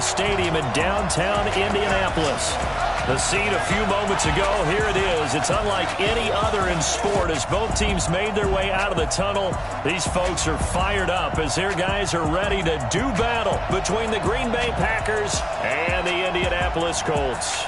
Stadium in downtown Indianapolis. The scene a few moments ago, here it is. It's unlike any other in sport as both teams made their way out of the tunnel. These folks are fired up as their guys are ready to do battle between the Green Bay Packers and the Indianapolis Colts.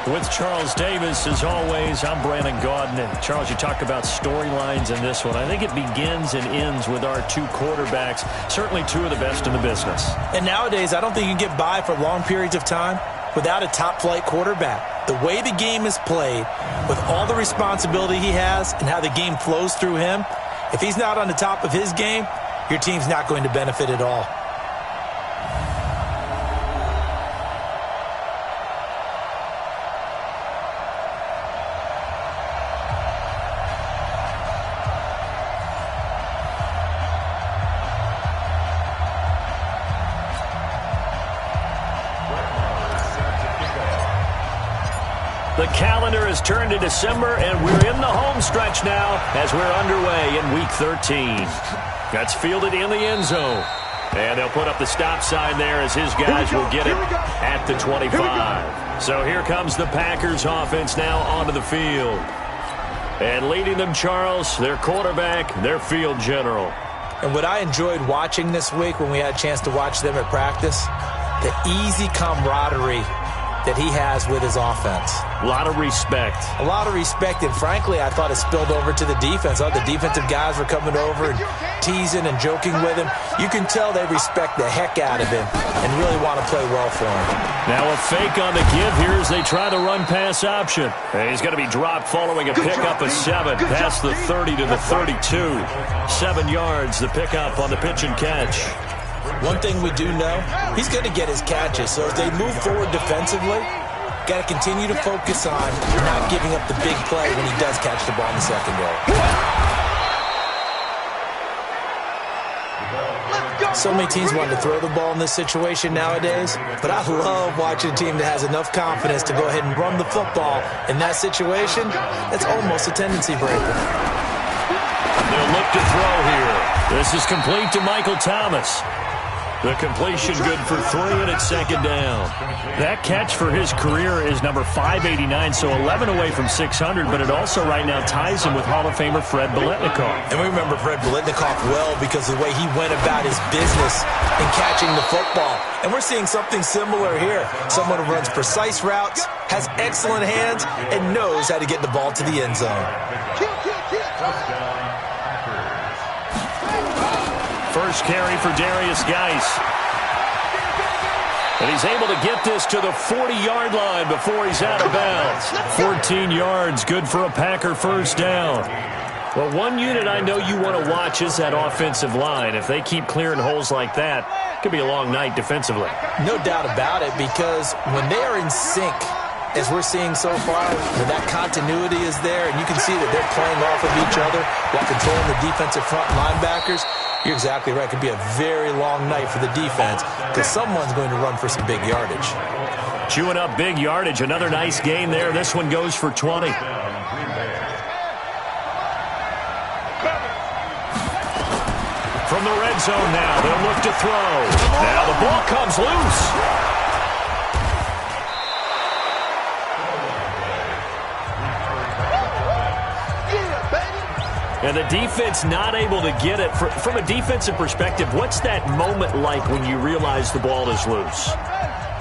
With Charles Davis, as always, I'm Brandon Gaudin. And Charles, you talk about storylines in this one. I think it begins and ends with our two quarterbacks, certainly two of the best in the business. And nowadays, I don't think you can get by for long periods of time without a top-flight quarterback. The way the game is played, with all the responsibility he has and how the game flows through him, if he's not on the top of his game, your team's not going to benefit at all. The calendar has turned to December, and we're in the home stretch now as we're underway in Week 13. That's fielded in the end zone. And they'll put up the stop sign there as his guys will get it at the 25. So here comes the Packers offense now onto the field. And leading them, Charles, their quarterback, their field general. And what I enjoyed watching this week when we had a chance to watch them at practice, the easy camaraderie that he has with his offense. A lot of respect. A lot of respect, and frankly, I thought it spilled over to the defense. The defensive guys were coming over and teasing and joking with him. You can tell they respect the heck out of him and really want to play well for him. Now a fake on the give here as they try the run-pass option. And he's going to be dropped following a pickup of 7 past the 30 to the 32. 7 yards, the pickup on the pitch and catch. One thing we do know, he's going to get his catches. So as they move forward defensively, got to continue to focus on not giving up the big play when he does catch the ball in the secondary. So many teams want to throw the ball in this situation nowadays, but I love watching a team that has enough confidence to go ahead and run the football in that situation. That's almost a tendency breaker. They'll look to throw here. This is complete to Michael Thomas. The completion good for 3, and it's second down. That catch for his career is number 589, so 11 away from 600, but it also right now ties him with Hall of Famer Fred Biletnikoff. And we remember Fred Biletnikoff well because of the way he went about his business in catching the football. And we're seeing something similar here. Someone who runs precise routes, has excellent hands, and knows how to get the ball to the end zone. First carry for Darius Geis. And he's able to get this to the 40-yard line before he's out of bounds. 14 yards, good for a Packer first down. Well, one unit I know you want to watch is that offensive line. If they keep clearing holes like that, it could be a long night defensively. No doubt about it, because when they are in sync, as we're seeing so far, that continuity is there, and you can see that they're playing off of each other while controlling the defensive front linebackers. You're exactly right. It could be a very long night for the defense because someone's going to run for some big yardage. Chewing up big yardage. Another nice gain there. This one goes for 20. From the red zone now, they'll look to throw. Now the ball comes loose. And the defense not able to get it. From a defensive perspective, what's that moment like when you realize the ball is loose?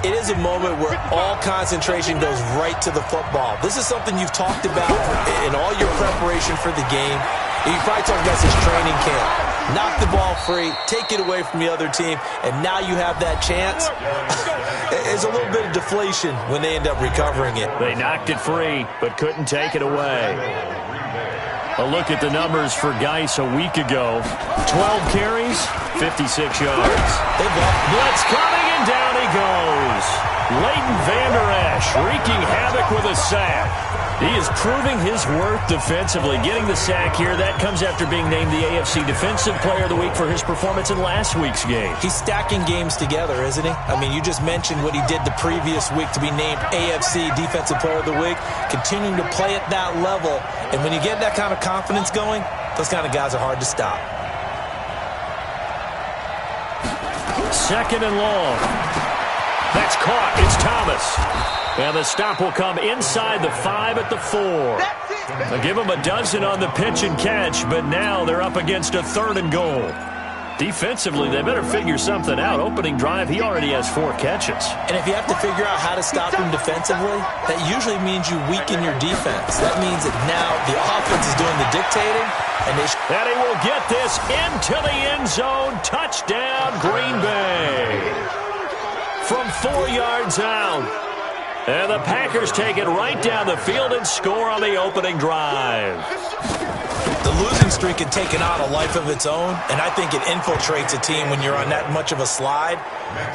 It is a moment where all concentration goes right to the football. This is something you've talked about in all your preparation for the game. You probably talked about this training camp. Knock the ball free, take it away from the other team, and now you have that chance. There's a little bit of deflation when they end up recovering it. They knocked it free, but couldn't take it away. A look at the numbers for Geis a week ago. 12 carries, 56 yards. Blitz coming, and down he goes. Leighton Vander Esch wreaking havoc with a sack. He is proving his worth defensively. Getting the sack here, that comes after being named the AFC Defensive Player of the Week for his performance in last week's game. He's stacking games together, isn't he? I mean, you just mentioned what he did the previous week to be named AFC Defensive Player of the Week. Continuing to play at that level. And when you get that kind of confidence going, those kind of guys are hard to stop. Second and long. That's caught. It's Thomas. And the stop will come inside the 5 at the 4. They'll give them a dozen on the pitch and catch, but now they're up against a 3rd and goal. Defensively, they better figure something out. Opening drive, he already has 4 catches. And if you have to figure out how to stop him defensively, that usually means you weaken your defense. That means that now the offense is doing the dictating. And he will get this into the end zone. Touchdown, Green Bay. From 4 yards out. And the Packers take it right down the field and score on the opening drive. The losing streak had taken on a life of its own, and I think it infiltrates a team when you're on that much of a slide.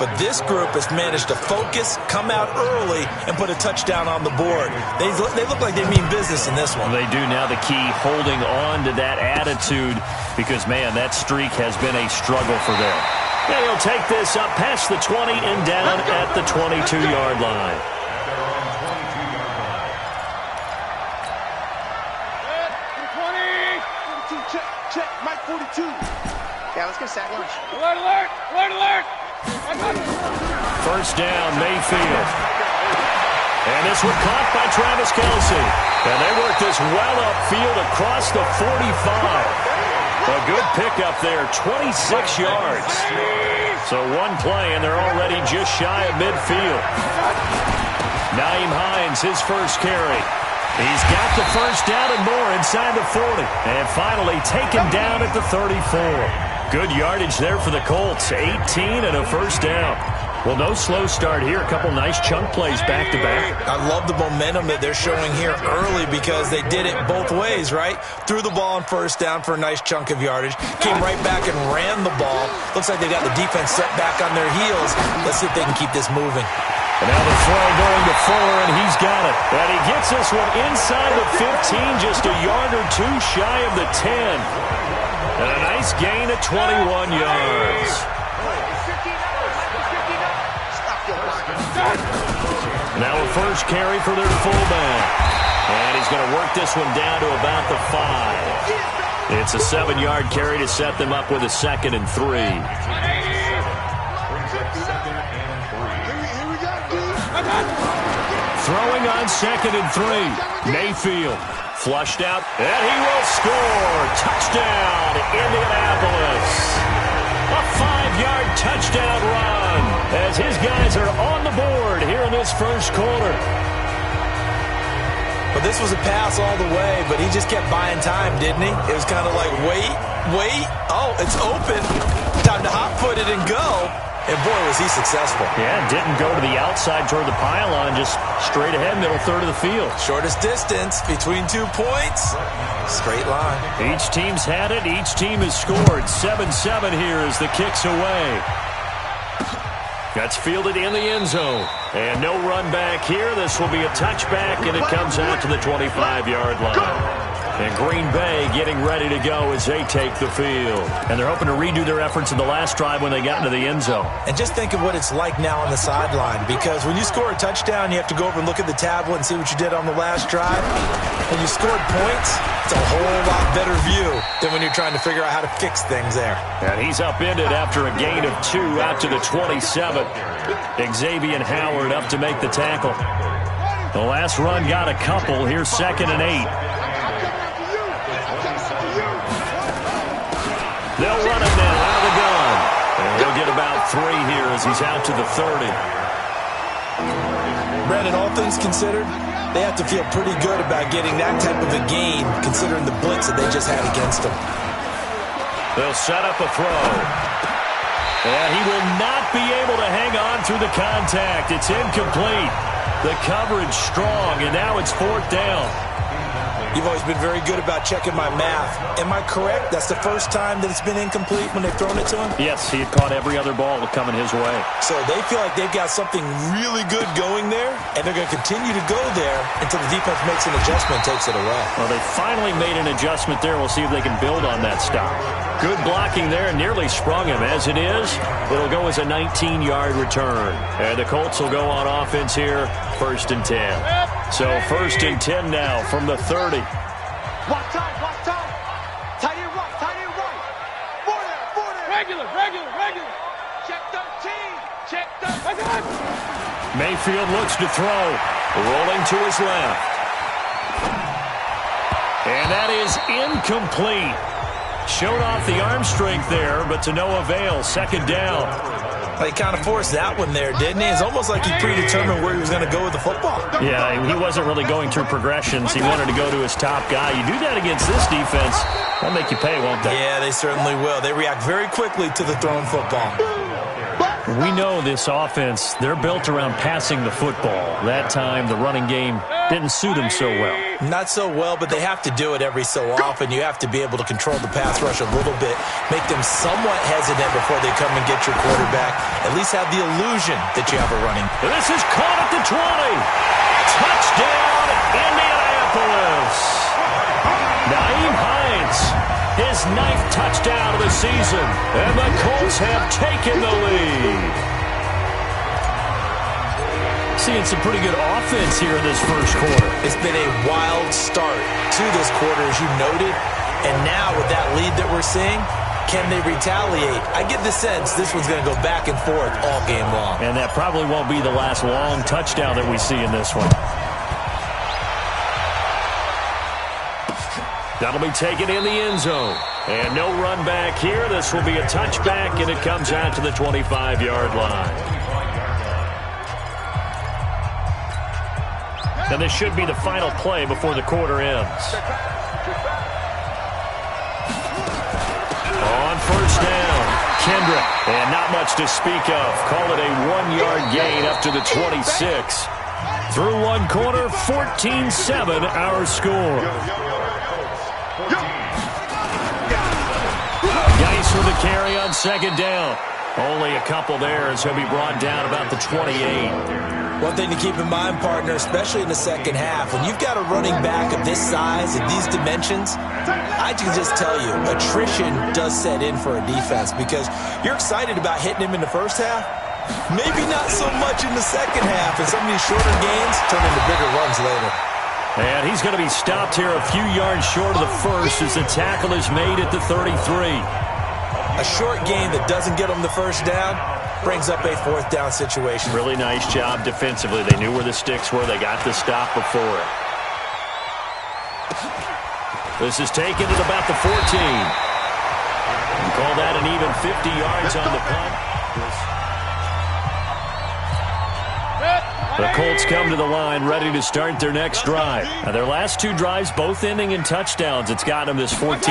But this group has managed to focus, come out early, and put a touchdown on the board. They look like they mean business in this one. They do. Now the key, holding on to that attitude, because, man, that streak has been a struggle for them. And he'll take this up past the 20 and down at the 22-yard line. Check, Mike 42. Yeah, let's go sack lunch. Alert, alert, alert, alert. First down, Mayfield. And this one caught by Travis Kelce. And they work this well upfield across the 45. A good pickup there, 26 yards. So one play, and they're already just shy of midfield. Nyheim Hines, his first carry. He's got the first down and more inside the 40. And finally taken down at the 34. Good yardage there for the Colts. 18 and a first down. Well, no slow start here. A couple nice chunk plays back-to-back. I love the momentum that they're showing here early because they did it both ways, right? Threw the ball on first down for a nice chunk of yardage. Came right back and ran the ball. Looks like they got the defense set back on their heels. Let's see if they can keep this moving. And now the throw going to Fuller, and he's got it. And he gets this one inside the 15, just a yard or two shy of the 10. And a nice gain of 21 yards. Now a first carry for their fullback. And he's going to work this one down to about the 5. It's a 7-yard carry to set them up with a 2nd and 3. Throwing on 2nd and 3. Mayfield flushed out, and he will score. Touchdown, Indianapolis. A 5-yard touchdown run as his guys are on the board here in this first quarter. But this was a pass all the way, but he just kept buying time, didn't he? It was kind of like, wait. Oh, it's open. Time to hot-foot it and go. And, boy, was he successful. Yeah, didn't go to the outside toward the pylon, just straight ahead, middle third of the field. Shortest distance between 2 points. Straight line. Each team's had it. Each team has scored. 7-7 here as the kick's away. That's fielded in the end zone. And no run back here. This will be a touchback, and it comes out to the 25-yard line. And Green Bay getting ready to go as they take the field. And they're hoping to redo their efforts in the last drive when they got into the end zone. And just think of what it's like now on the sideline, because when you score a touchdown, you have to go over and look at the tablet and see what you did on the last drive. When you scored points, it's a whole lot better view than when you're trying to figure out how to fix things there. And he's upended after a gain of 2 out to the 27. Xavier Howard up to make the tackle. The last run got a couple. Here's 2nd and 8. They'll run it now out of the gun. And he'll get about 3 here as he's out to the 30. Brandon, all things considered, they have to feel pretty good about getting that type of a gain considering the blitz that they just had against them. They'll set up a throw. And he will not be able to hang on through the contact. It's incomplete. The coverage strong, and now it's 4th down. You've always been very good about checking my math. Am I correct? That's the first time that it's been incomplete when they've thrown it to him? Yes, he had caught every other ball coming his way. So they feel like they've got something really good going there, and they're going to continue to go there until the defense makes an adjustment and takes it away. Well, they finally made an adjustment there. We'll see if they can build on that stop. Good blocking there, nearly sprung him. As it is, it'll go as a 19-yard return. And the Colts will go on offense here, 1st and 10. So 1st and 10 now from the 30. Watch time. Tight end right. For there. Regular. Check, Mayfield looks to throw. Rolling to his left. And that is incomplete. Showed off the arm strength there, but to no avail. Second down. He kind of forced that one there, didn't he? It's almost like he predetermined where he was going to go with the football. Yeah, he wasn't really going through progressions. He wanted to go to his top guy. You do that against this defense, they'll make you pay, won't they? Yeah, they certainly will. They react very quickly to the thrown football. We know this offense, they're built around passing the football. That time, the running game didn't suit them so well. Not so well, but they have to do it every so often. You have to be able to control the pass rush a little bit, make them somewhat hesitant before they come and get your quarterback. At least have the illusion that you have a running. This is caught at the 20. Touchdown, Indianapolis. Nyheim Hines, his 9th touchdown of the season, and the Colts have taken the lead. Seeing some pretty good offense here in this first quarter. It's been a wild start to this quarter, as you noted. And now with that lead that we're seeing, can they retaliate? I get the sense this one's going to go back and forth all game long. And that probably won't be the last long touchdown that we see in this one. That'll be taken in the end zone. And no run back here. This will be a touchback, and it comes out to the 25-yard line. And this should be the final play before the quarter ends. On first down, Kendrick. And not much to speak of. Call it a 1-yard gain up to the 26. Through one quarter, 14-7 our score. Geis with a carry on second down. Only a couple there as he'll be brought down about the 28. One thing to keep in mind, partner, especially in the second half, when you've got a running back of this size and these dimensions, I can just tell you, attrition does set in for a defense because you're excited about hitting him in the first half, maybe not so much in the second half, and some of these shorter gains turn into bigger runs later. And he's going to be stopped here a few yards short of the first as the tackle is made at the 33. A short gain that doesn't get him the first down brings up a fourth down situation. Really nice job defensively. They knew where the sticks were. They got the stop before it. This is taken at about the 14. You call that an even 50 yards on the punt. The Colts come to the line ready to start their next drive. Now, their last two drives both ending in touchdowns. It's got them this 14-7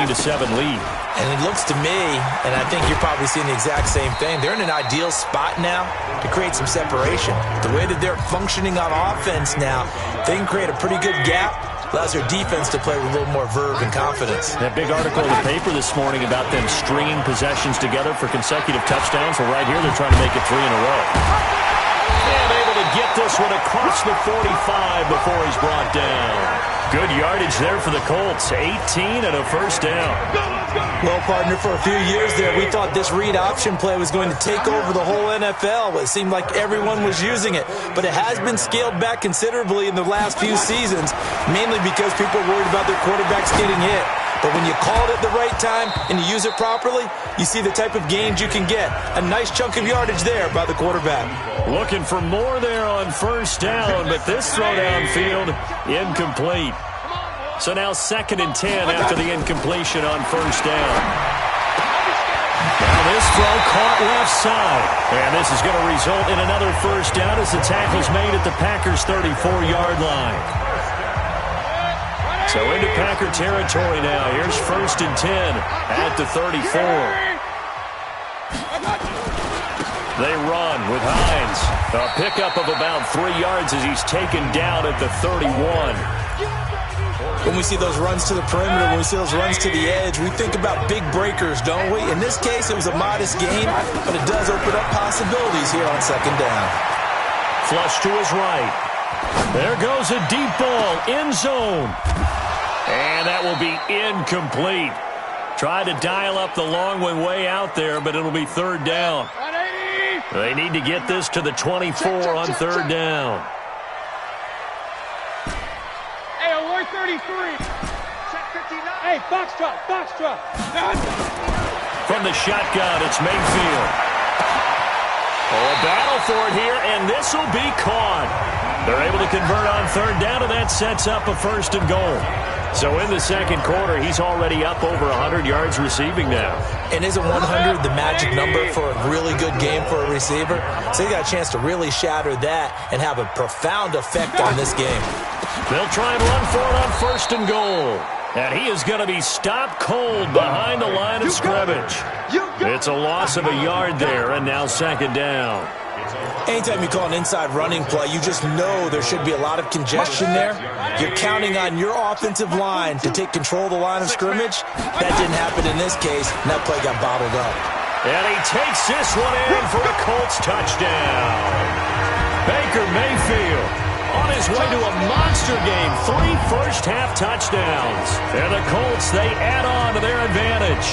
lead. And it looks to me, and I think you're probably seeing the exact same thing, they're in an ideal spot now to create some separation. The way that they're functioning on offense now, they can create a pretty good gap. Allows their defense to play with a little more verve and confidence. That big article in the paper this morning about them stringing possessions together for consecutive touchdowns. Well, right here they're trying to make it 3 in a row. And able to get this one across the 45 before he's brought down. Good yardage there for the Colts. 18 and a first down. Well, partner, for a few years there, we thought this read option play was going to take over the whole NFL. It seemed like everyone was using it. But it has been scaled back considerably in the last few seasons, mainly because people are worried about their quarterbacks getting hit. But when you call it at the right time and you use it properly, you see the type of gains you can get. A nice chunk of yardage there by the quarterback. Looking for more there on first down, but this throw downfield, incomplete. So now 2nd and 10 after the incompletion on first down. Now this throw caught left side. And this is going to result in another first down as the tackle's made at the Packers' 34-yard line. So into Packer territory now. Here's 1st and 10 at the 34. They run with Hines. A pickup of about 3 yards as he's taken down at the 31. When we see those runs to the perimeter, when we see those runs to the edge, we think about big breakers, don't we? In this case, it was a modest gain, but it does open up possibilities here on 2nd down. Flush to his right. There goes a deep ball, end zone. And that will be incomplete. Tried to dial up the long one way out there, but it'll be 3rd down. They need to get this to the 24 on 3rd down. Hey, alert 33. Hey, box drop, box drop. From the shotgun, it's Mayfield. Oh, a battle for it here, and this will be caught. They're able to convert on third down, and that sets up a first and goal. So in the second quarter, he's already up over 100 yards receiving now. And isn't 100 the magic number for a really good game for a receiver? So he got a chance to really shatter that and have a profound effect on this game. They'll try and run for it on first and goal. And he is going to be stopped cold behind the line of scrimmage. It's a loss of a yard there, and now second down. Anytime you call an inside running play, you just know there should be a lot of congestion there. You're counting on your offensive line to take control of the line of scrimmage. That didn't happen in this case, and that play got bottled up. And he takes this one in for a Colts touchdown. Baker Mayfield on his way to a monster game. 3 first-half touchdowns. And the Colts, they add on to their advantage.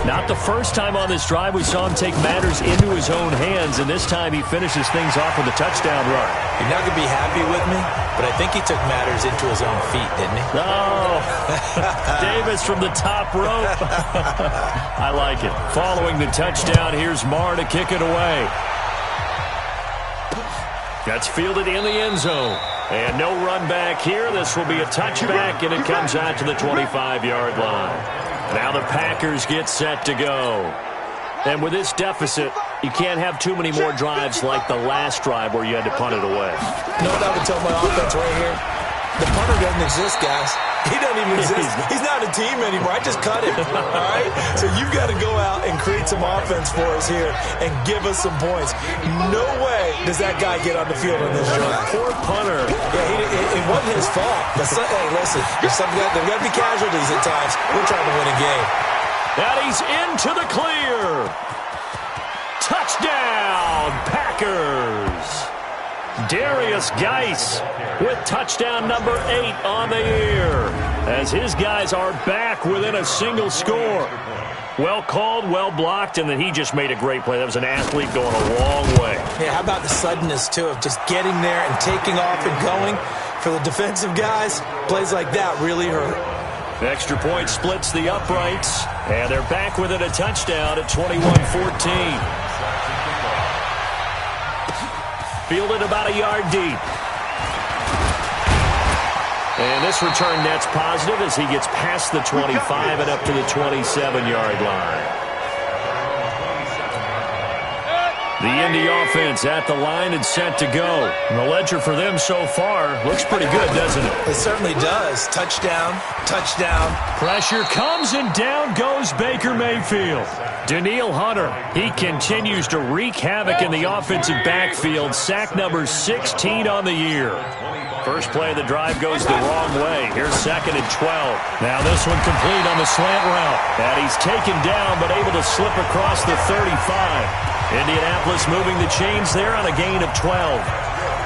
Not the first time on this drive we saw him take matters into his own hands, and this time he finishes things off with a touchdown run. You're not going to be happy with me, but I think he took matters into his own feet, didn't he? Oh, Davis from the top rope. I like it. Following the touchdown, here's Marr to kick it away. That's fielded in the end zone. And no run back here. This will be a touchback, and it comes out to the 25-yard line. Now the Packers get set to go. And with this deficit, you can't have too many more drives like the last drive where you had to punt it away. You know what I would tell my offense right here? The punter doesn't exist, guys. He doesn't even exist. He's not a team anymore. I just cut him, all right? So you've got to go out and create some offense for us here and give us some points. No way does that guy get on the field on this drive. Poor punter. Yeah, it wasn't his fault. But hey, listen, there's got to be casualties at times. We're trying to win a game. And he's into the clear. Touchdown, Packers. Darius Geis with touchdown number 8 on the year, as his guys are back within a single score. Well called, well blocked, and then he just made a great play. That was an athlete going a long way. Yeah, how about the suddenness, too, of just getting there and taking off and going? For the defensive guys, plays like that really hurt. The extra point splits the uprights, and they're back within a touchdown at 21-14. Fielded about a yard deep. And this return net's positive as he gets past the 25 and up to the 27-yard line. The Indy offense at the line and set to go. And the ledger for them so far looks pretty good, doesn't it? It certainly does. Touchdown, touchdown. Pressure comes and down goes Baker Mayfield. Danielle Hunter, he continues to wreak havoc in the offensive backfield. Sack number 16 on the year. First play of the drive goes the wrong way. Here's 2nd and 12. Now this one complete on the slant route. And he's taken down but able to slip across the 35. Indianapolis moving the chains there on a gain of 12.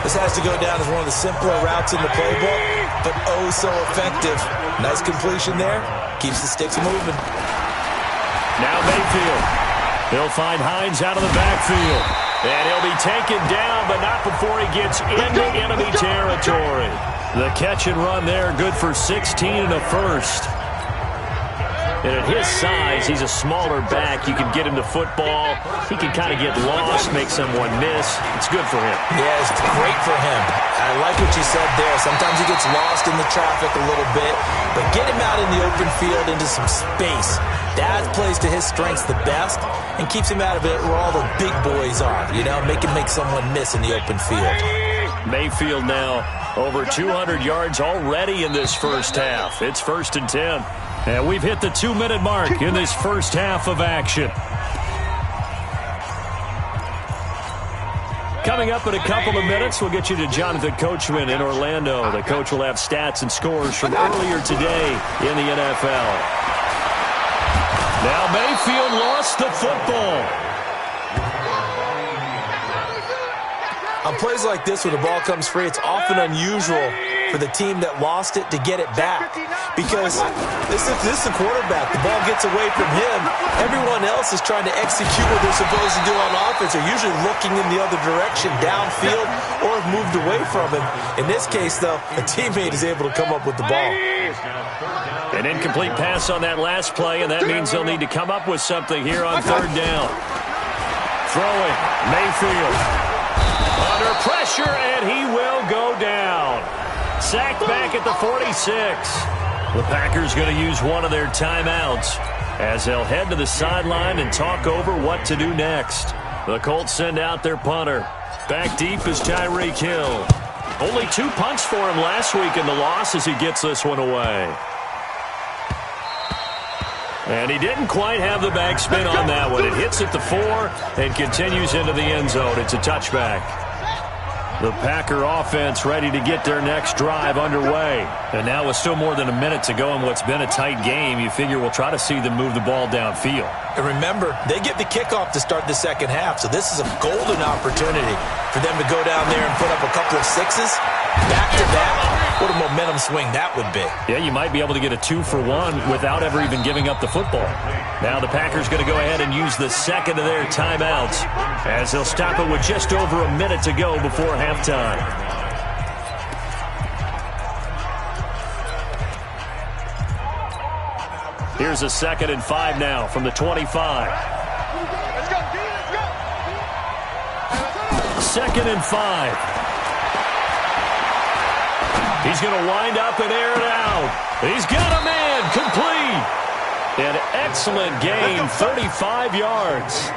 This has to go down as one of the simpler routes in the playbook, but oh so effective. Nice completion there. Keeps the sticks moving. Now Mayfield. He'll find Hines out of the backfield. And he'll be taken down, but not before he gets into enemy territory. The catch and run there, good for 16 and a first. And at his size, he's a smaller back. You can get him the football. He can kind of get lost, make someone miss. It's good for him. Yeah, it's great for him. I like what you said there. Sometimes he gets lost in the traffic a little bit, but get him out in the open field into some space. That plays to his strengths the best and keeps him out of it where all the big boys are, you know, make someone miss in the open field. Mayfield now over 200 yards already in this first half. It's 1st and 10. And we've hit the 2-minute mark in this first half of action. Coming up in a couple of minutes, we'll get you to Jonathan Coachman in Orlando. The coach will have stats and scores from earlier today in the NFL. Now Mayfield lost the football. On plays like this, when the ball comes free, it's often unusual for the team that lost it to get it back. Because this is the quarterback. The ball gets away from him. Everyone else is trying to execute what they're supposed to do on offense. They're usually looking in the other direction, downfield, or have moved away from him. In this case, though, a teammate is able to come up with the ball. An incomplete pass on that last play, and that means they'll need to come up with something here on 3rd down. throwing. Mayfield under pressure, and he will go down. Sacked back at the 46. The Packers going to use one of their timeouts as they'll head to the sideline and talk over what to do next. The Colts send out their punter. Back deep is Tyreek Hill. Only 2 punts for him last week in the loss as he gets this one away. And he didn't quite have the backspin on that one. It hits at the 4 and continues into the end zone. It's a touchback. The Packer offense ready to get their next drive underway. And now with still more than a minute to go in what's been a tight game, you figure we'll try to see them move the ball downfield. And remember, they get the kickoff to start the second half, so this is a golden opportunity for them to go down there and put up a couple of sixes back-to-back. What a momentum swing that would be. Yeah, you might be able to get a 2-for-1 without ever even giving up the football. Now the Packers going to go ahead and use the second of their timeouts as they'll stop it with just over a minute to go before halftime. Here's a 2nd and 5 now from the 25. Let's go, D, let's go. 2nd and 5. He's going to wind up and air it out. He's got a man complete. An excellent gain, 35 yards.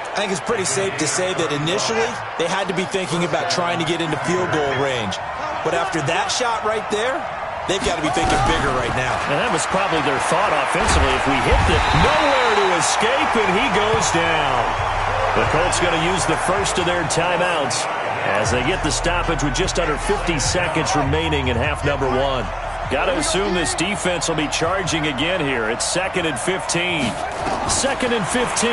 I think it's pretty safe to say that initially they had to be thinking about trying to get into field goal range. But after that shot right there, they've got to be thinking bigger right now. And that was probably their thought offensively. If we hit it, nowhere to escape, and he goes down. The Colts going to use the first of their timeouts as they get the stoppage with just under 50 seconds remaining in half number 1. Got to assume this defense will be charging again here. It's 2nd and 15. 2nd and 15.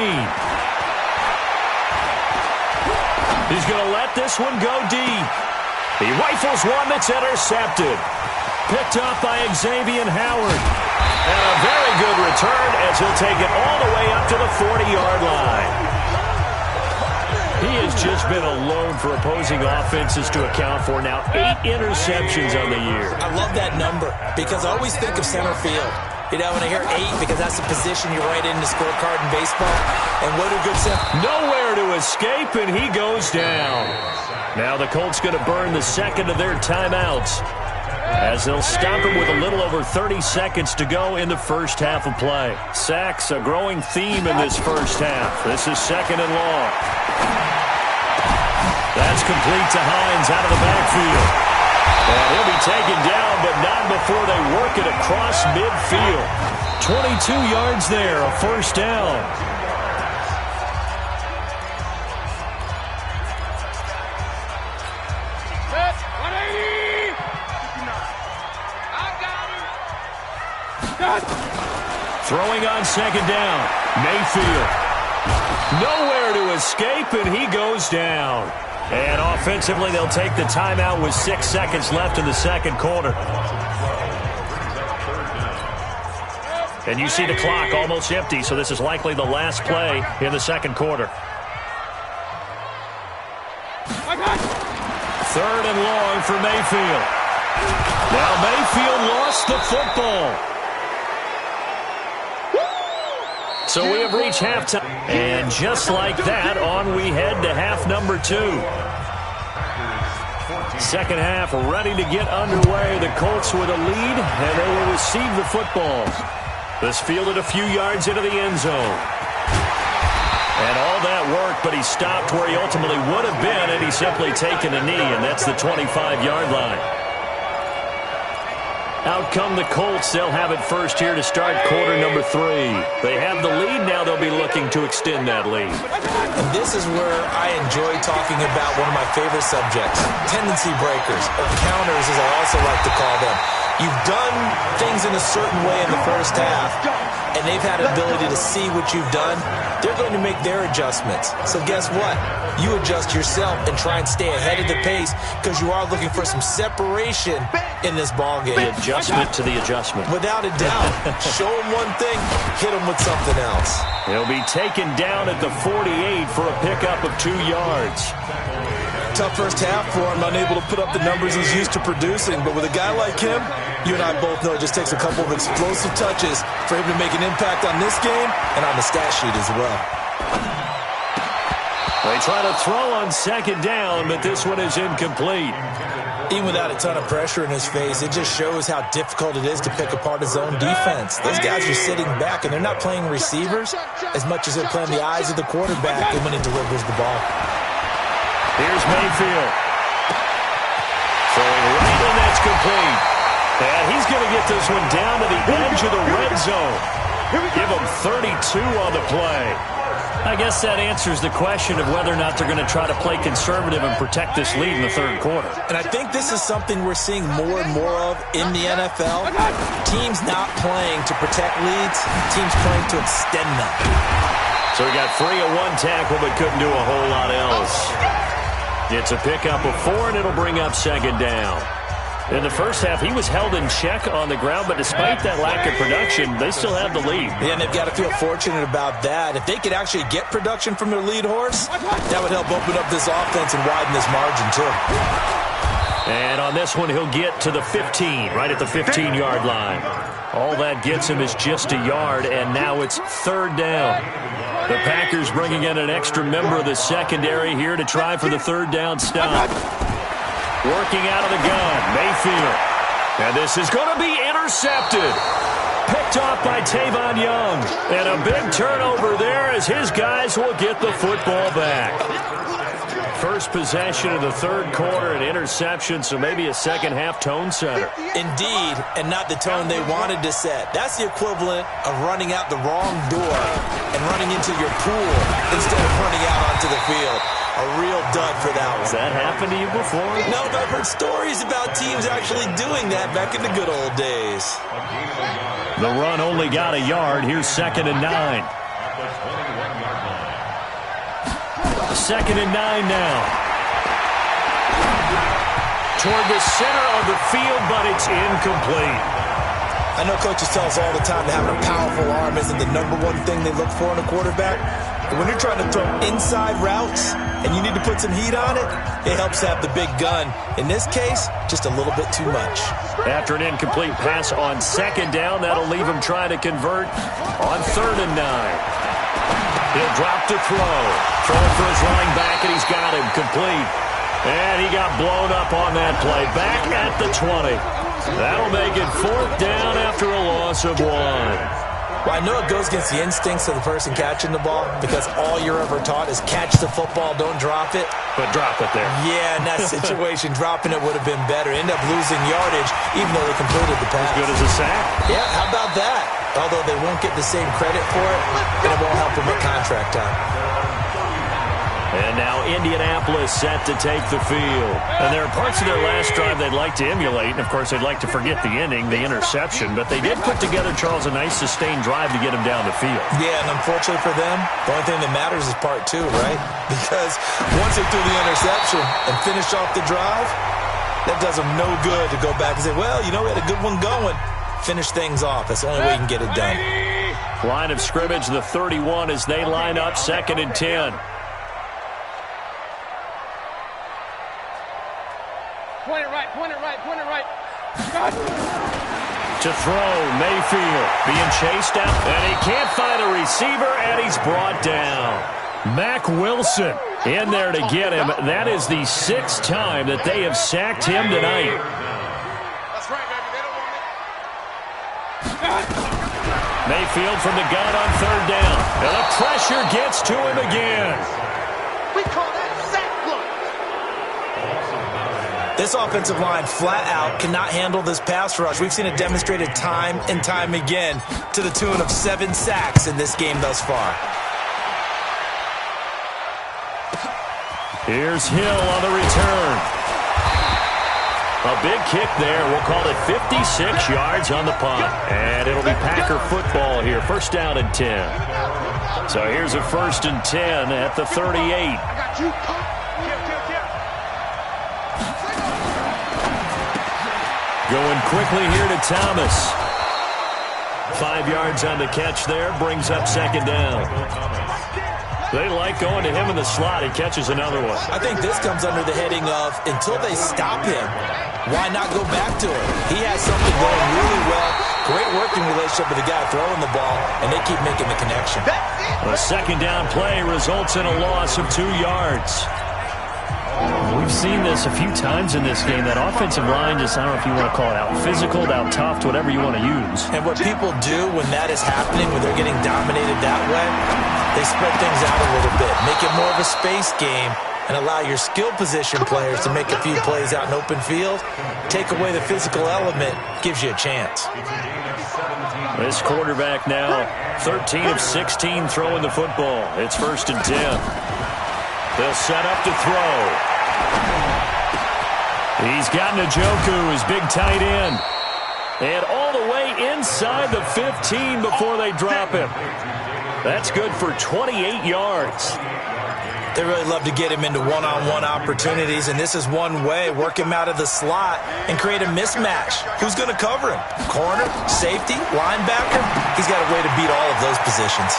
He's going to let this one go deep. He rifles one that's intercepted. Picked up by Xavier Howard. And a very good return as he'll take it all the way up to the 40-yard line. He has just been alone for opposing offenses to account for now 8 interceptions on the year. I love that number because I always think of center field. You know, when I hear 8, because that's the position you write in the scorecard in baseball. And what a good center. Nowhere to escape, and he goes down. Now the Colts going to burn the second of their timeouts as they'll stop him with a little over 30 seconds to go in the first half of play. Sacks, a growing theme in this first half. This is 2nd and long. That's complete to Hines out of the backfield. And he'll be taken down, but not before they work it across midfield. 22 yards there, a first down. Set, 180. I got him. Throwing on 2nd down. Mayfield. Nowhere to escape, and he goes down. And offensively, they'll take the timeout with 6 seconds left in the second quarter. And you see the clock almost empty, so this is likely the last play in the second quarter. 3rd and long for Mayfield. Now Mayfield lost the football. So we have reached halftime. And just like that, on we head to half number 2. Second half ready to get underway. The Colts with a lead, and they will receive the football. This fielded a few yards into the end zone. And all that work, but he stopped where he ultimately would have been, and he's simply taken a knee, and that's the 25-yard line. Out come the Colts. They'll have it first here to start quarter number 3. They have the lead. Now they'll be looking to extend that lead. And this is where I enjoy talking about one of my favorite subjects, tendency breakers, or counters as I also like to call them. You've done things in a certain way in the first half, and they've had an ability to see what you've done. They're going to make their adjustments. So guess what? You adjust yourself and try and stay ahead of the pace because you are looking for some separation in this ballgame. The adjustment to the adjustment. Without a doubt. Show them one thing, hit them with something else. He'll be taken down at the 48 for a pickup of 2 yards. Tough first half for him, unable to put up the numbers he's used to producing. But with a guy like him, you and I both know it just takes a couple of explosive touches for him to make an impact on this game and on the stat sheet as well. They try to throw on second down, but this one is incomplete. Even without a ton of pressure in his face, it just shows how difficult it is to pick apart his own defense. Those guys are sitting back, and they're not playing receivers as much as they're playing the eyes of the quarterback when he delivers the ball. Here's Mayfield. Throwing right, and that's complete. And he's going to get this one down to the edge of the red zone. Give him 32 on the play. I guess that answers the question of whether or not they're going to try to play conservative and protect this lead in the third quarter. And I think this is something we're seeing more and more of in the NFL. Teams not playing to protect leads, teams playing to extend them. So he got free of one tackle but couldn't do a whole lot else. It's a pickup of 4, and it'll bring up second down. In the first half, he was held in check on the ground, but despite that lack of production, they still have the lead. Yeah, and they've got to feel fortunate about that. If they could actually get production from their lead horse, that would help open up this offense and widen this margin, too. And on this one, he'll get to the 15, right at the 15-yard line. All that gets him is just a yard, and now it's third down. The Packers bringing in an extra member of the secondary here to try for the third down stop. Working out of the gun, Mayfield. And this is going to be intercepted. Picked off by Tavon Young. And a big turnover there as his guys will get the football back. First possession of the third quarter, an interception, so maybe a second-half tone setter. Indeed, and not the tone they wanted to set. That's the equivalent of running out the wrong door and running into your pool instead of running out onto the field. A real dud for that one. Has that happened to you before? No, but I've heard stories about teams actually doing that back in the good old days. The run only got a yard. Here's 2nd and 9. 2nd and 9 now. Toward the center of the field, but it's incomplete. I know coaches tell us all the time that having a powerful arm isn't the number one thing they look for in a quarterback. But when you're trying to throw inside routes and you need to put some heat on it, it helps to have the big gun. In this case, just a little bit too much. After an incomplete pass on second down, that'll leave him trying to convert on 3rd and 9. He'll drop to throw. Throwing for his running back, and he's got him complete. And he got blown up on that play. Back at the 20. That'll make it 4th down after a loss of 1. Well, I know it goes against the instincts of the person catching the ball because all you're ever taught is catch the football, don't drop it. But drop it there. Yeah, in that situation, dropping it would have been better. End up losing yardage even though they completed the pass. As good as a sack. Yeah, how about that? Although they won't get the same credit for it, and it won't help them at contract time. And now Indianapolis set to take the field. And there are parts of their last drive they'd like to emulate. And, of course, they'd like to forget the ending, the interception. But they did put together, Charles, a nice sustained drive to get him down the field. Yeah, and unfortunately for them, the only thing that matters is part 2, right? Because once they threw the interception and finished off the drive, that does them no good to go back and say, well, you know, we had a good one going. Finish things off. That's the only way you can get it done. Line of scrimmage, the 31 as they line up 2nd and 10. Point it right, point it right, point it right. To throw, Mayfield being chased out, and he can't find a receiver, and he's brought down. Mack Wilson in there to get him. That is the 6th time that they have sacked him tonight. That's right, baby. They don't want it. Mayfield from the gun on 3rd down. And the pressure gets to him again. We call that sack block. This offensive line flat out cannot handle this pass rush. We've seen it demonstrated time and time again to the tune of 7 sacks in this game thus far. Here's Hill on the return. A big kick there. We'll call it 56 yards on the punt. And it'll be Packer football here. 1st down and 10. So here's a 1st and 10 at the 38. I got you. Going quickly here to Thomas. 5 yards on the catch there. Brings up 2nd down. They like going to him in the slot. He catches another one. I think this comes under the heading of until they stop him, why not go back to him? He has something going really well, great working relationship with the guy throwing the ball, and they keep making the connection. A second down play results in a loss of 2 yards. We've seen this a few times in this game. That offensive line just, I don't know if you want to call it out physical, out tough, whatever you want to use. And what people do when that is happening, when they're getting dominated that way, they spread things out a little bit, make it more of a space game, and allow your skill position players to make a few plays out in open field. Take away the physical element, gives you a chance. This quarterback now 13 of 16 throwing the football. It's 1st and 10. They'll set up to throw. He's got Njoku, his big tight end. And all the way inside the 15 before they drop him. That's good for 28 yards. They really love to get him into one-on-one opportunities, and this is one way. Work him out of the slot and create a mismatch. Who's going to cover him? Corner, safety, linebacker? He's got a way to beat all of those positions.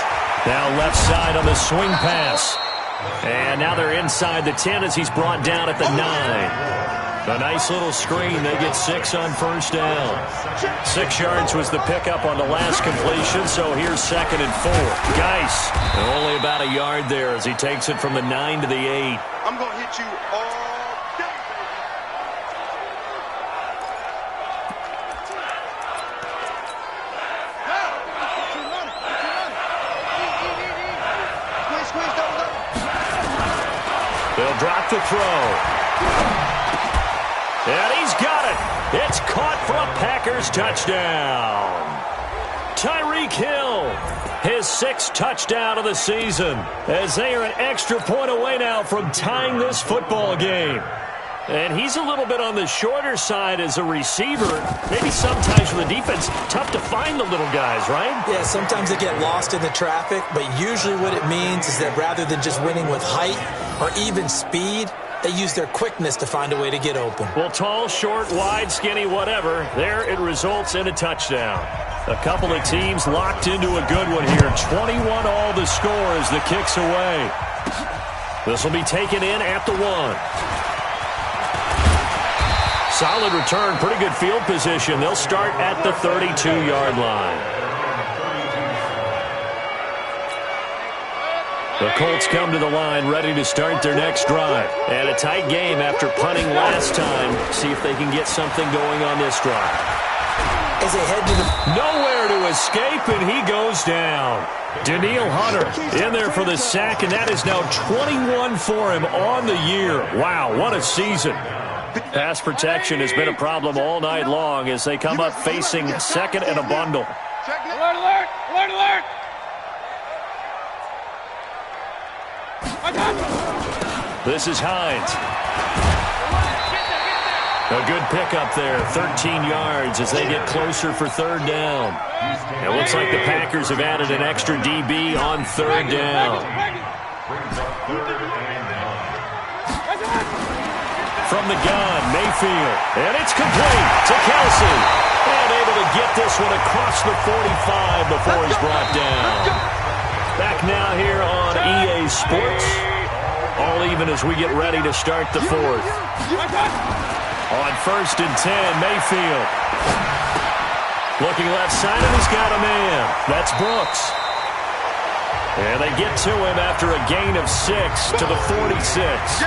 Now left side on the swing pass. And now they're inside the 10 as he's brought down at the 9. A nice little screen. They get 6 on 1st down. 6 yards was the pickup on the last completion, so here's 2nd and 4. Geis, only about a yard there as he takes it from the 9 to the 8. I'm going to hit you all day, baby. They'll drop the throw. And he's got it. It's caught for a Packers touchdown. Tyreek Hill, his 6th touchdown of the season, as they are an extra point away now from tying this football game. And he's a little bit on the shorter side as a receiver. Maybe sometimes for the defense, tough to find the little guys, right? Yeah, sometimes they get lost in the traffic, but usually what it means is that rather than just winning with height or even speed, they use their quickness to find a way to get open. Well, tall, short, wide, skinny, whatever, there it results in a touchdown. A couple of teams locked into a good one here. 21 all the score as the kick's away. This will be taken in at the 1. Solid return, pretty good field position. They'll start at the 32-yard line. The Colts come to the line ready to start their next drive. And a tight game after punting last time. See if they can get something going on this drive. As they head to the... Nowhere to escape, and he goes down. Danielle Hunter in there for the sack, and that is now 21 for him on the year. Wow, what a season. Pass protection has been a problem all night long as they come up facing 2nd and a bundle. Alert, alert, alert, alert. This is Hines. A good pickup there, 13 yards as they get closer for 3rd down. It looks like the Packers have added an extra DB on 3rd down. From the gun, Mayfield. And it's complete to Kelsey. And able to get this one across the 45 before he's brought down. Back now here on EA Sports. All even as we get ready to start the 4th. On 1st and 10, Mayfield. Looking left side, and he's got a man. That's Brooks. And they get to him after a gain of 6 to the 46.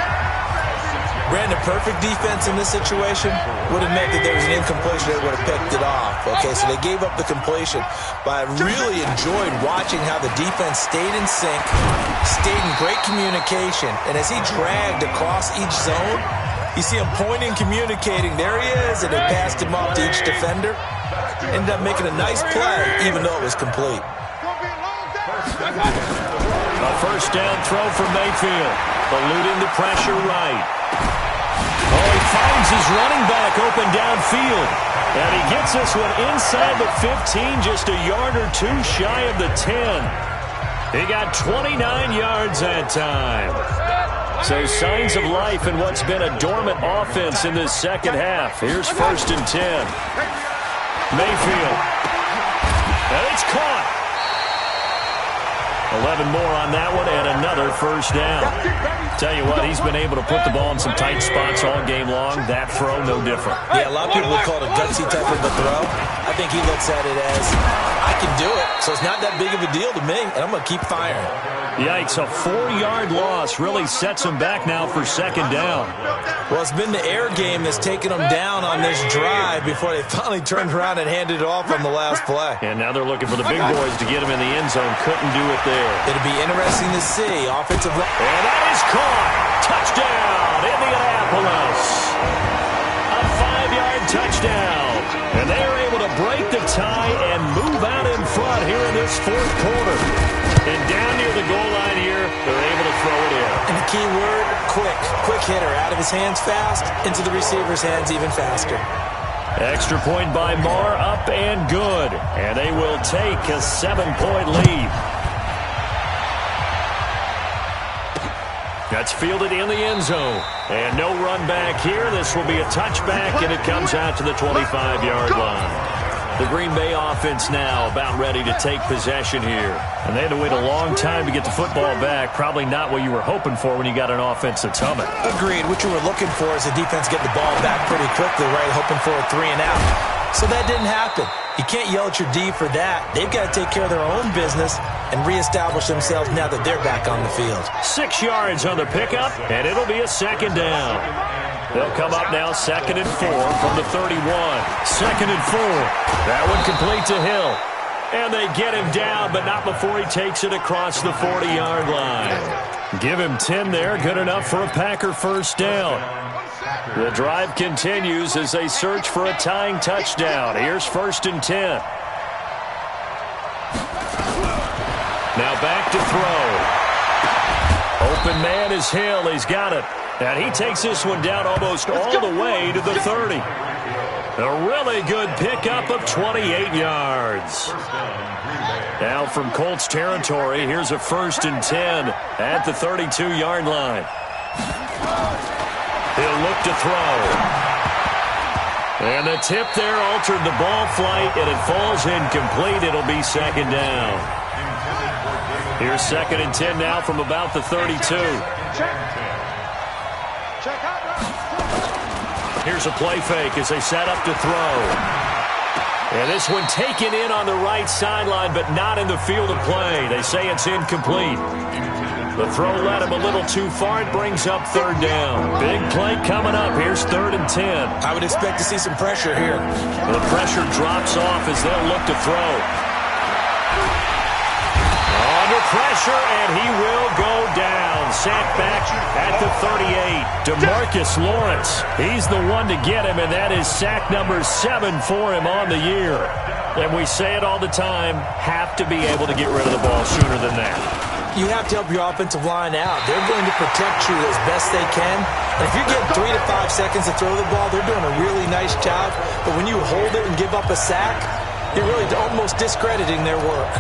Brandon, perfect defense in this situation would have meant that there was an incompletion. They would have picked it off. Okay, so they gave up the completion. But I really enjoyed watching how the defense stayed in sync, stayed in great communication. And as he dragged across each zone, you see him pointing, communicating. There he is, and they passed him off to each defender. Ended up making a nice play, even though it was complete. A 1st down throw for Mayfield. Eluding the pressure right. Oh, he finds his running back open downfield. And he gets this one inside the 15, just a yard or 2 shy of the 10. He got 29 yards that time. So signs of life in what's been a dormant offense in this 2nd half. Here's 1st and 10. Mayfield. And it's caught. 11 more on that one and another first down. Tell you what, he's been able to put the ball in some tight spots all game long. That throw, no different. Yeah, a lot of people would call it a gutsy type of a throw. I think he looks at it as, I can do it, so it's not that big of a deal to me, and I'm going to keep firing. Yikes, a 4-yard loss really sets him back now for second down. Well, it's been the air game that's taken them down on this drive before they finally turned around and handed it off on the last play. And now they're looking for the big boys to get him in the end zone. Couldn't do it there. It'll be interesting to see. Offensive line. And that is caught. Touchdown, Indianapolis. A 5-yard touchdown. And they are able to break the tie and move out in front here in this fourth quarter. And down near the goal line here, they're able to throw it in. And the key word, quick. Quick hitter. Out of his hands fast, into the receiver's hands even faster. Extra point by Marr, up and good. And they will take a 7-point lead. That's fielded in the end zone. And no run back here. This will be a touchback, and it comes out to the 25-yard line. The Green Bay offense now about ready to take possession here. And they had to wait a long time to get the football back. Probably not what you were hoping for when you got an offense that's humming. Agreed. What you were looking for is the defense get the ball back pretty quickly, right? Hoping for a 3 and out. So that didn't happen. You can't yell at your D for that. They've got to take care of their own business and reestablish themselves now that they're back on the field. 6 yards on the pickup, and it'll be a second down. They'll come up now 2nd and 4 from the 31. 2nd and 4. That one complete to Hill. And they get him down, but not before he takes it across the 40-yard line. Give him 10 there. Good enough for a Packer first down. The drive continues as they search for a tying touchdown. Here's 1st and 10. Now back to throw. Open man is Hill. He's got it. And he takes this one down almost all the way to the 30. A really good pickup of 28 yards. Now from Colts territory, here's a 1st and 10 at the 32-yard line. He'll look to throw. And the tip there altered the ball flight, and it falls incomplete. It'll be 2nd down. Here's 2nd and 10 now from about the 32. Here's a play fake as they set up to throw. And this one taken in on the right sideline, but not in the field of play. They say it's incomplete. The throw led him a little too far. It brings up 3rd down. Big play coming up. Here's 3rd and 10. I would expect to see some pressure here. The pressure drops off as they'll look to throw. Under pressure, and he will go down. Sacked back at the 38. DeMarcus Lawrence. He's the one to get him, and that is sack number 7 for him on the year. And we say it all the time, have to be able to get rid of the ball sooner than that. You have to help your offensive line out. They're going to protect you as best they can. And if you're getting 3 to 5 seconds to throw the ball, they're doing a really nice job. But when you hold it and give up a sack, you're really almost discrediting their work.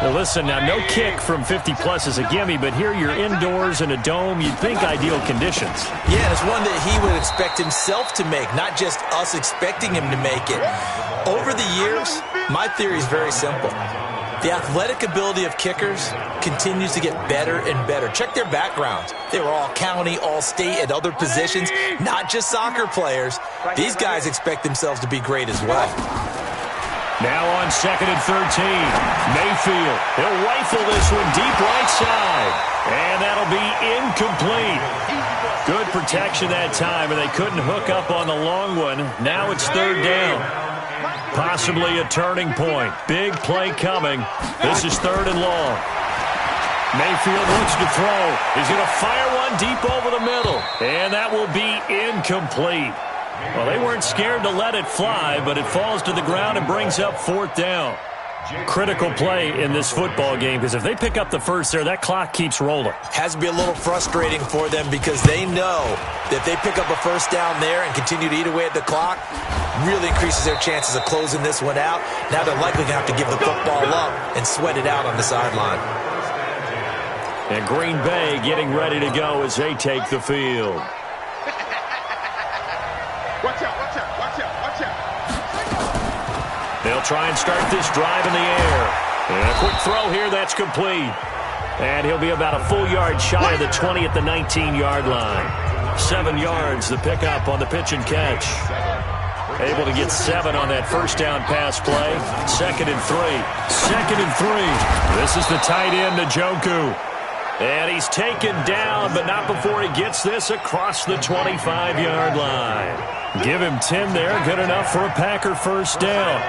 Well, listen, now no kick from 50-plus is a gimme, but here you're indoors in a dome. You'd think ideal conditions. Yeah, and it's one that he would expect himself to make, not just us expecting him to make it. Over the years, my theory is very simple. The athletic ability of kickers continues to get better and better. Check their backgrounds. They were all county, all state, at other positions, not just soccer players. These guys expect themselves to be great as well. Now on 2nd and 13. Mayfield. He'll rifle this one deep right side. And that'll be incomplete. Good protection that time, and they couldn't hook up on the long one. Now it's 3rd down. Possibly a turning point. Big play coming. This is 3rd and long. Mayfield looks to throw. He's going to fire one deep over the middle. And that will be incomplete. Well, they weren't scared to let it fly, but it falls to the ground and brings up 4th down. Critical play in this football game, because if they pick up the first there, that clock keeps rolling. Has to be a little frustrating for them because they know that if they pick up a first down there and continue to eat away at the clock, really increases their chances of closing this one out. Now they're likely going to have to give the football up and sweat it out on the sideline. And Green Bay getting ready to go as they take the field. Watch out, watch out, watch out, watch out. They'll try and start this drive in the air. And a quick throw here, that's complete. And he'll be about a full yard shy of the 20 at the 19-yard line. 7 yards, the pickup on the pitch and catch. Able to get 7 on that first down pass play. 2nd and 3. 2nd and 3. This is the tight end, Njoku. And he's taken down, but not before he gets this across the 25-yard line. Give him 10 there. Good enough for a Packer first down.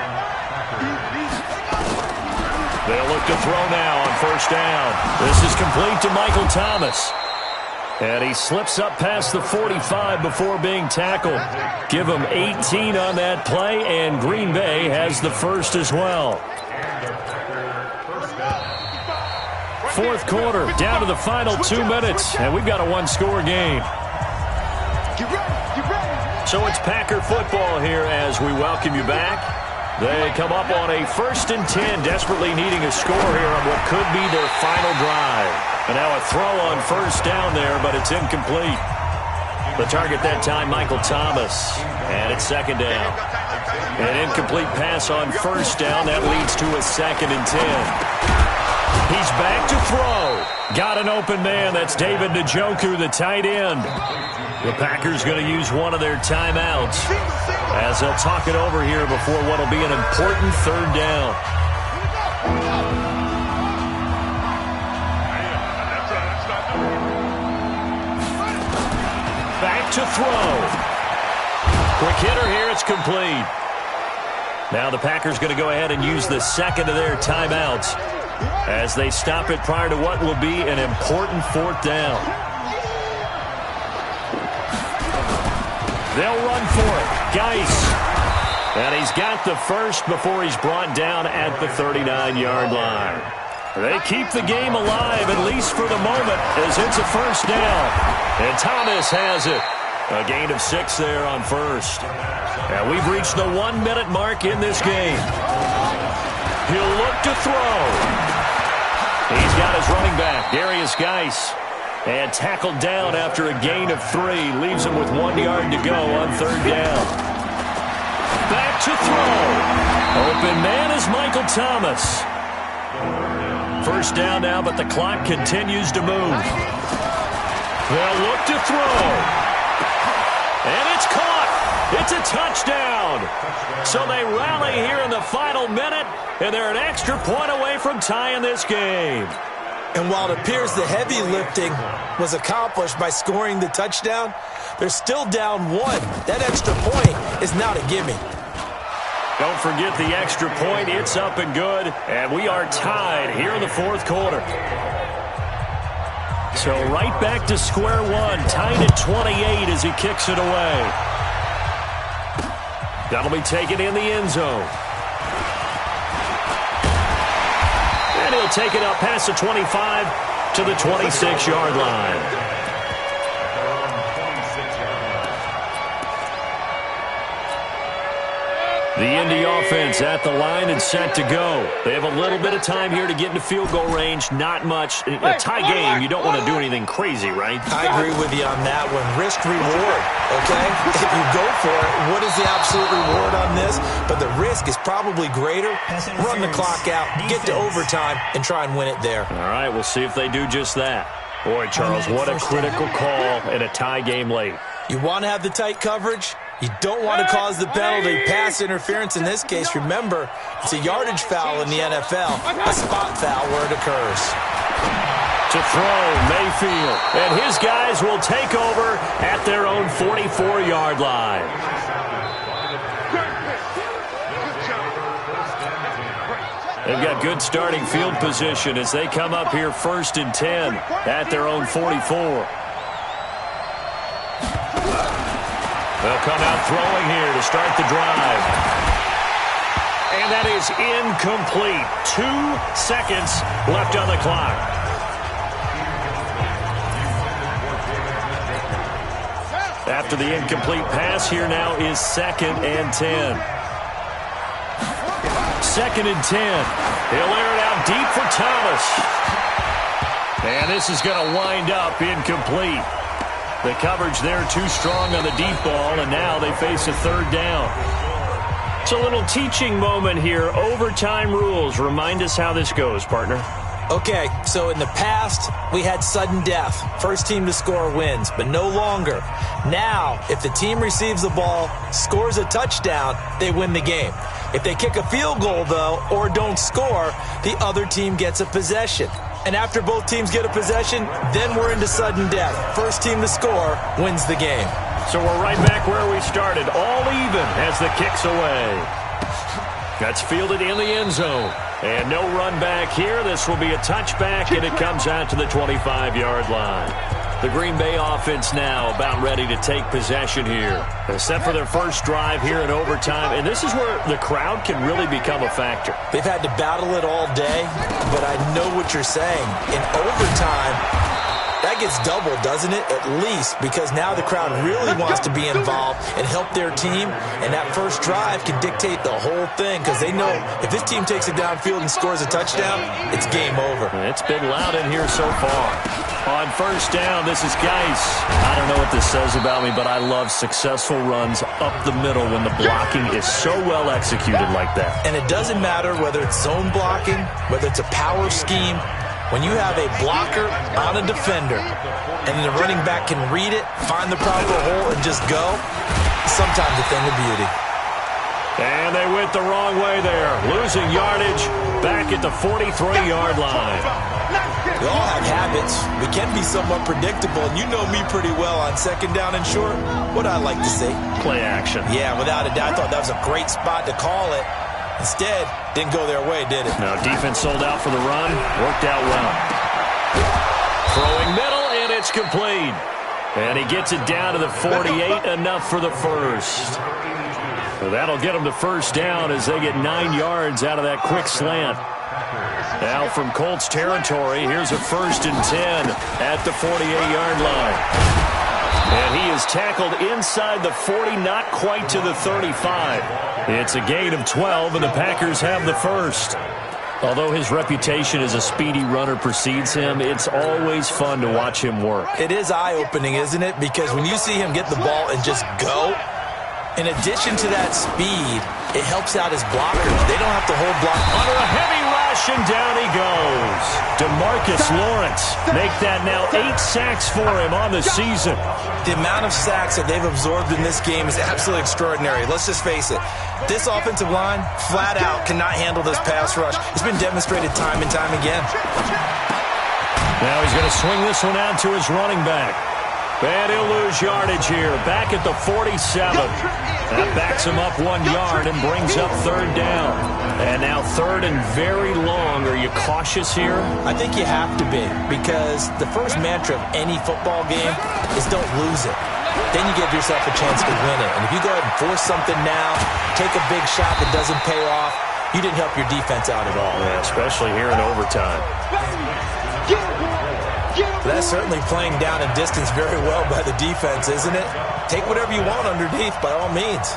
They'll look to throw now on first down. This is complete to Michael Thomas. And he slips up past the 45 before being tackled. Give him 18 on that play, and Green Bay has the first as well. 4th quarter, down to the final 2 minutes, and we've got a one-score game. So it's Packer football here as we welcome you back. They come up on a 1st and 10, desperately needing a score here on what could be their final drive. And now a throw on first down there, but it's incomplete. The target that time, Michael Thomas. And it's 2nd down. An incomplete pass on first down. That leads to a 2nd and 10. He's back to throw. Got an open man. That's David Njoku, the tight end. The Packers going to use one of their timeouts as they'll talk it over here before what will be an important 3rd down. Back to throw. Quick hitter here. It's complete. Now the Packers going to go ahead and use the 2nd of their timeouts as they stop it prior to what will be an important 4th down. They'll run for it. Geis. And he's got the first before he's brought down at the 39-yard line. They keep the game alive, at least for the moment, as it's a first down. And Thomas has it. A gain of 6 there on first. And we've reached the 1-minute mark in this game. He'll look to throw. He's got his running back, Darius Geis. And tackled down after a gain of 3. Leaves him with 1 yard to go on 3rd down. Back to throw. Open man is Michael Thomas. First down now, but the clock continues to move. They'll look to throw. And it's caught. It's a touchdown. So they rally here in the final minute, and they're an extra point away from tying this game. And while it appears the heavy lifting was accomplished by scoring the touchdown, they're still down 1. That extra point is not a gimme. Don't forget the extra point. It's up and good. And we are tied here in the 4th quarter. So right back to square one. Tied at 28 as he kicks it away. That'll be taken in the end zone. And he'll take it up past the 25 to the 26-yard line. The Indy offense at the line and set to go. They have a little bit of time here to get into field goal range. Not much. In a tie game, you don't want to do anything crazy, right? I agree with you on that one. Risk-reward, okay? If you go for it, what is the absolute reward on this? But the risk is probably greater. Run the clock out, get to overtime, and try and win it there. All right, we'll see if they do just that. Boy, Charles, what a critical call in a tie game late. You want to have the tight coverage? You don't want to cause the penalty. Pass interference in this case, remember, it's a yardage foul in the NFL, a spot foul where it occurs. To throw, Mayfield, and his guys will take over at their own 44-yard line. They've got good starting field position as they come up here 1st and 10 at their own 44. They'll come out throwing here to start the drive. And that is incomplete. 2 seconds left on the clock. After the incomplete pass, here now is 2nd and 10. 2nd and 10. He'll air it out deep for Thomas. And this is going to wind up incomplete. The coverage there too strong on the deep ball, and now they face a 3rd down. It's a little teaching moment here. Overtime rules. Remind us how this goes, partner. Okay, so in the past, we had sudden death. First team to score wins, but no longer. Now, if the team receives the ball, scores a touchdown, they win the game. If they kick a field goal, though, or don't score, the other team gets a possession. And after both teams get a possession, then we're into sudden death. First team to score wins the game. So we're right back where we started, all even as the kick's away. That's fielded in the end zone. And no run back here. This will be a touchback, and it comes out to the 25-yard line. The Green Bay offense now about ready to take possession here. Set for their first drive here in overtime, and this is where the crowd can really become a factor. They've had to battle it all day, but I know what you're saying. In overtime, that gets doubled, doesn't it? At least, because now the crowd really wants to be involved and help their team, and that first drive can dictate the whole thing because they know if this team takes it downfield and scores a touchdown, it's game over. It's been loud in here so far. On first down, this is Geis. I don't know what this says about me, but I love successful runs up the middle when the blocking is so well executed like that. And it doesn't matter whether it's zone blocking, whether it's a power scheme. When you have a blocker on a defender and the running back can read it, find the proper hole, and just go, sometimes a thing of beauty. And they went the wrong way there. Losing yardage back at the 43-yard line. We all have habits. We can be somewhat predictable, and you know me pretty well on second down and short. What I like to see? Play action. Yeah, without a doubt. I thought that was a great spot to call it. Instead, didn't go their way, did it? No, defense sold out for the run. Worked out well. Throwing middle, and it's complete. And he gets it down to the 48, enough for the first. So that'll get them to first down as they get 9 yards out of that quick slant. Now from Colts territory, here's a 1st and 10 at the 48-yard line. And he is tackled inside the 40, not quite to the 35. It's a gain of 12, and the Packers have the first. Although his reputation as a speedy runner precedes him, it's always fun to watch him work. It is eye-opening, isn't it? Because when you see him get the ball and just go, in addition to that speed, it helps out his blockers. They don't have to hold block. Under a heavy rush, and down he goes. DeMarcus Lawrence make that now 8 sacks for him on the season. The amount of sacks that they've absorbed in this game is absolutely extraordinary. Let's just face it. This offensive line, flat out, cannot handle this pass rush. It's been demonstrated time and time again. Now he's going to swing this one out to his running back. And he'll lose yardage here, back at the 47. That backs him up 1 yard and brings up 3rd down. And now 3rd and very long. Are you cautious here? I think you have to be, because the first mantra of any football game is don't lose it. Then you give yourself a chance to win it. And if you go ahead and force something now, take a big shot that doesn't pay off, you didn't help your defense out at all. Yeah, especially here in overtime. That's certainly playing down and distance very well by the defense, isn't it? Take whatever you want underneath, by all means.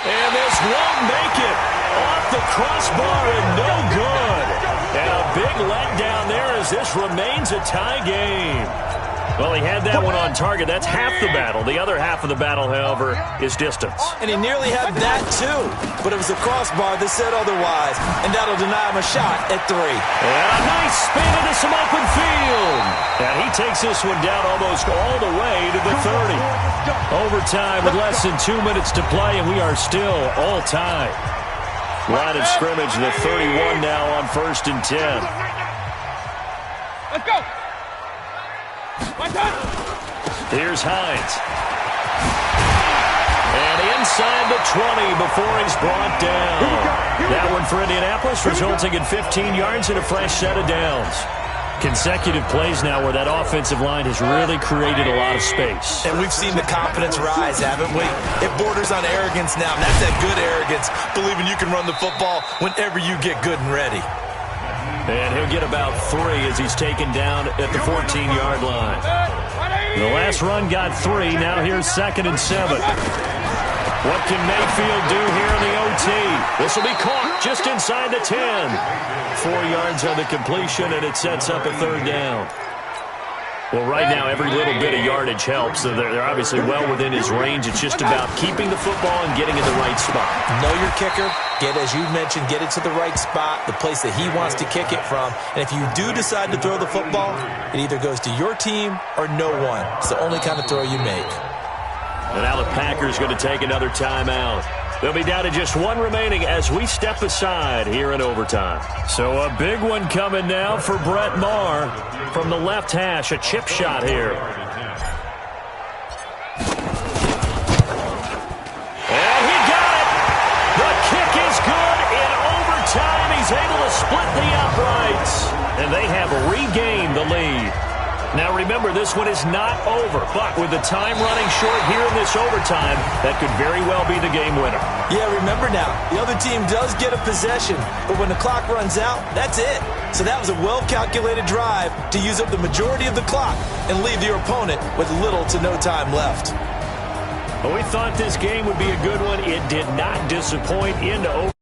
And this won't make it. Off the crossbar and no good. And a big letdown there as this remains a tie game. Well, he had that one on target. That's half the battle. The other half of the battle, however, is distance. And he nearly had that, too. But it was the crossbar that said otherwise. And that'll deny him a shot at 3. And a nice spin into some open field. And he takes this one down almost all the way to the 30. Overtime with less than 2 minutes to play, and we are still all tied. Line of scrimmage, the 31 now on 1st and 10. Let's go. Here's Hines. And inside the 20 before he's brought down. That one for Indianapolis, resulting in 15 yards and a fresh set of downs. Consecutive plays now where that offensive line has really created a lot of space. And we've seen the confidence rise, haven't we? It borders on arrogance now, and that's that good arrogance, believing you can run the football whenever you get good and ready. And he'll get about 3 as he's taken down at the 14-yard line. The last run got 3. Now here's 2nd and 7. What can Mayfield do here in the OT? This will be caught just inside the 10. 4 yards on the completion, and it sets up a 3rd down. Well, right now, every little bit of yardage helps. So they're obviously well within his range. It's just about keeping the football and getting in the right spot. Know your kicker. As you mentioned, get it to the right spot, the place that he wants to kick it from. And if you do decide to throw the football, it either goes to your team or no one. It's the only kind of throw you make. And now the Packers going to take another timeout. They'll be down to just one remaining as we step aside here in overtime. So a big one coming now for Brett Maher from the left hash, a chip shot here. And he got it. The kick is good in overtime. He's able to split the uprights. And they have regained the lead. Now, remember, this one is not over, but with the time running short here in this overtime, that could very well be the game winner. Yeah, remember now, the other team does get a possession, but when the clock runs out, that's it. So that was a well-calculated drive to use up the majority of the clock and leave your opponent with little to no time left. Well, we thought this game would be a good one. It did not disappoint into overtime.